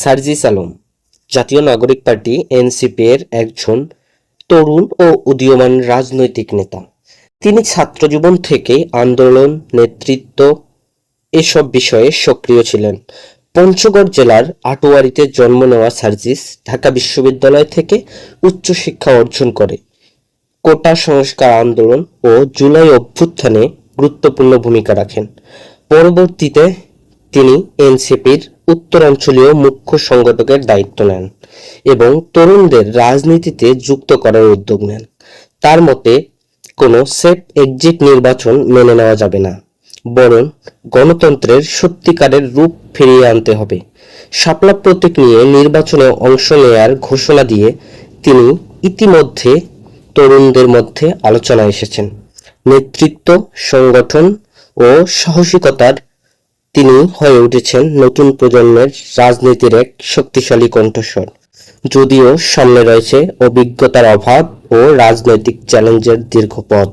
সার্জিস আলম জাতীয় নাগরিক party NCP এর একজন তরুণ ও উদীয়মান রাজনৈতিক নেতা। তিনি ছাত্রজীবন থেকে আন্দোলন, নেতৃত্ব এসব বিষয়ে সক্রিয় ছিলেন। পঞ্চগড় জেলার আটোয়ারীতে জন্ম নেওয়া সার্জিস ঢাকা বিশ্ববিদ্যালয় থেকে উচ্চশিক্ষা অর্জন করে। কোটা সংস্কার আন্দোলন ও জুলাই অভ্যুত্থানে গুরুত্বপূর্ণ ভূমিকা রাখেন। পরবর্তীতে তিনি এনসিপির উত্তরাঞ্চলীয় মুখ্য সংগঠকের দায়িত্ব নেন এবং তরুণদের রাজনীতিতে যুক্ত করার উদ্যোগ নেন। তার মতে, কোনো সেফ এক্সিট নির্বাচন মেনে নেওয়া যাবে না, বরং গণতন্ত্রের সত্যিকারের রূপ ফিরিয়ে আনতে হবে। শাপলা প্রতীক নিয়ে নির্বাচনে অংশ নেয়ার ঘোষণা দিয়ে তিনি ইতিমধ্যে তরুণদের মধ্যে আলোচনায় এসেছেন। নেতৃত্ব, সংগঠন ও সাহসিকতার তিনি হয়ে উঠেছেন নতুন প্রজন্মের রাজনীতির এক শক্তিশালী কণ্ঠস্বর। যদিও সামনে রয়েছে অভিজ্ঞতার অভাব ও রাজনৈতিক চ্যালেঞ্জের দীর্ঘ পথ।